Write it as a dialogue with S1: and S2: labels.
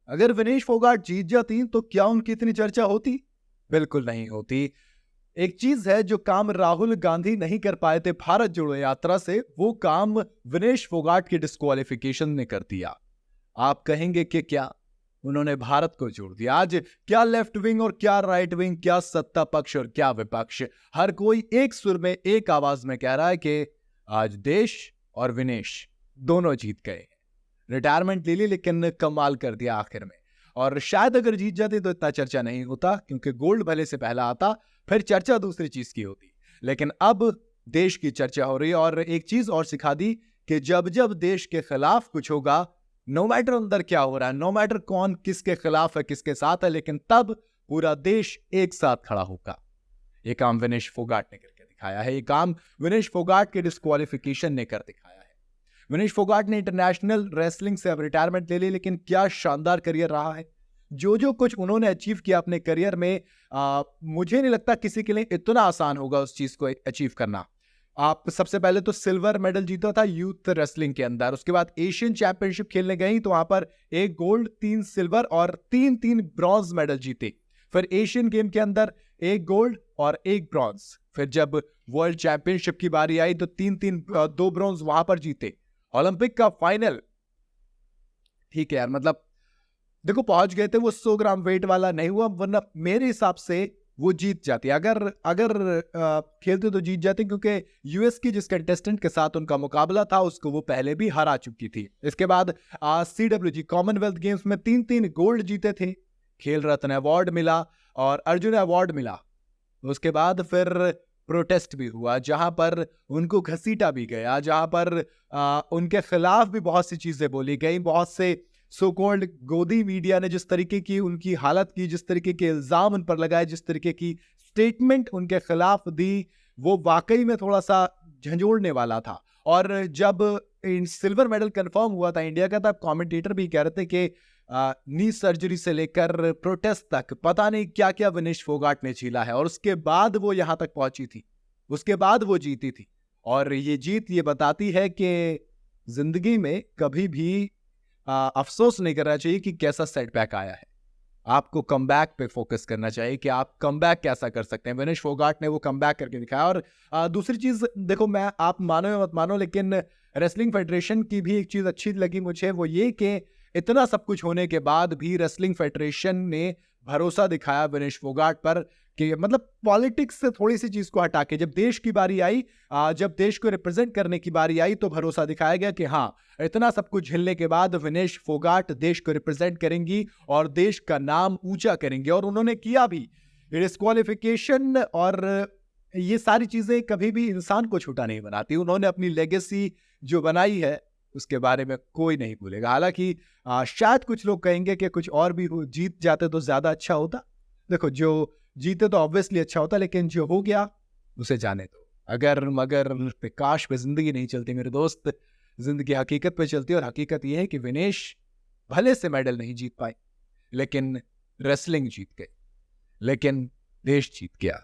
S1: अगर विनेश फोगाट जीत जाती तो क्या उनकी इतनी चर्चा होती? बिल्कुल नहीं होती। एक चीज है, जो काम राहुल गांधी नहीं कर पाए थे भारत जोड़ो यात्रा से, वो काम विनेश फोगाट की डिस्क्वालिफिकेशन ने कर दिया। आप कहेंगे कि क्या उन्होंने भारत को जोड़ दिया? आज क्या लेफ्ट विंग और क्या राइट विंग, क्या सत्ता पक्ष और क्या विपक्ष, हर कोई एक सुर में एक आवाज में कह रहा है कि आज देश और विनेश दोनों जीत गए। रिटायरमेंट ले ली लेकिन कमाल कर दिया आखिर में। और शायद अगर जीत जाते तो इतना चर्चा नहीं होता, क्योंकि गोल्ड भले से पहला आता, फिर चर्चा दूसरी चीज की होती। लेकिन अब देश की चर्चा हो रही है। और एक चीज और सिखा दी कि जब जब देश के खिलाफ कुछ होगा, नो मैटर अंदर क्या हो रहा है, नो मैटर कौन किसके खिलाफ है किसके साथ है, लेकिन तब पूरा देश एक साथ खड़ा होगा। ये काम विनेश फोगाट ने करके दिखाया है। ये काम विनेश फोगाट के डिस्क्वालिफिकेशन ने कर दिखाया है। विनेश फोगाट ने इंटरनेशनल रेसलिंग से अब रिटायरमेंट ले ली, लेकिन क्या शानदार करियर रहा है। जो जो कुछ उन्होंने अचीव किया अपने करियर में, मुझे नहीं लगता किसी के लिए इतना आसान होगा उस चीज को अचीव करना। आप सबसे पहले तो सिल्वर मेडल जीता था यूथ रेसलिंग के अंदर, उसके बाद एशियन चैंपियनशिप खेलने गई तो वहां पर 1 गोल्ड 3 सिल्वर और 3 ब्रॉन्ज मेडल जीते। फिर एशियन गेम के अंदर 1 गोल्ड और 1 ब्रॉन्ज। फिर जब वर्ल्ड चैंपियनशिप की बारी आई तो 2 ब्रॉन्ज वहां पर जीते। ओलंपिक का फाइनल, ठीक है यार, मतलब देखो पहुंच गए थे, वो 100 ग्राम वेट वाला नहीं हुआ, वरना मेरे हिसाब से वो जीत जाती। अगर अगर खेलते तो जीत जाते, क्योंकि यूएस की जिस कंटेस्टेंट के साथ उनका मुकाबला था उसको वो पहले भी हरा चुकी थी। इसके बाद CWG कॉमनवेल्थ गेम्स में 3 गोल्ड जीते थे, खेल रत्न अवार्ड मिला और अर्जुन अवार्ड मिला। उसके बाद फिर प्रोटेस्ट भी हुआ, जहां पर उनको घसीटा भी गया, जहां पर उनके खिलाफ भी बहुत सी चीजें बोली गई। बहुत से सो कॉल्ड गोदी मीडिया ने जिस तरीके की उनकी हालत की, जिस तरीके के इल्जाम उन पर लगाए, जिस तरीके की स्टेटमेंट उनके खिलाफ दी, वो वाकई में थोड़ा सा झंझोड़ने वाला था। और जब सिल्वर मेडल कंफर्म हुआ था इंडिया का, तब कमेंटेटर भी कह रहे थे कि नी सर्जरी से लेकर प्रोटेस्ट तक पता नहीं क्या क्या विनेश फोगाट ने झीला है, और उसके बाद वो यहां तक पहुंची थी, उसके बाद वो जीती थी। और ये जीत ये बताती है कि जिंदगी में कभी भी अफसोस नहीं करना चाहिए कि कैसा सेटबैक आया है। आपको कमबैक पे फोकस करना चाहिए कि आप कमबैक कैसा कर सकते हैं। विनेश फोगाट ने वो कमबैक करके दिखाया। और दूसरी चीज देखो, मैं आप मानो या मत मानो, लेकिन रेसलिंग फेडरेशन की भी एक चीज अच्छी लगी मुझे, वो ये कि इतना सब कुछ होने के बाद भी रेसलिंग फेडरेशन ने भरोसा दिखाया विनेश फोगाट पर, कि मतलब पॉलिटिक्स से थोड़ी सी चीज को हटा के जब देश की बारी आई, जब देश को रिप्रेजेंट करने की बारी आई, तो भरोसा दिखाया गया कि हाँ, इतना सब कुछ झेलने के बाद विनेश फोगाट देश को रिप्रेजेंट करेंगी और देश का नाम ऊंचा करेंगे। और उन्होंने किया भी। डिस्क्वालिफिकेशन और ये सारी चीजें कभी भी इंसान को छोटा नहीं बनाती। उन्होंने अपनी लेगेसी जो बनाई है उसके बारे में कोई नहीं भूलेगा। हालांकि शायद कुछ लोग कहेंगे कि कुछ और भी जीत जाते तो ज्यादा अच्छा होता। देखो, जो जीते तो ऑब्वियसली अच्छा होता, लेकिन जो हो गया उसे जाने दो। अगर मगर पे काश पे जिंदगी नहीं चलती मेरे दोस्त, जिंदगी हकीकत पे चलती। और हकीकत यह है कि विनेश भले से मेडल नहीं जीत पाए, लेकिन रेसलिंग जीत गए, लेकिन देश जीत गया।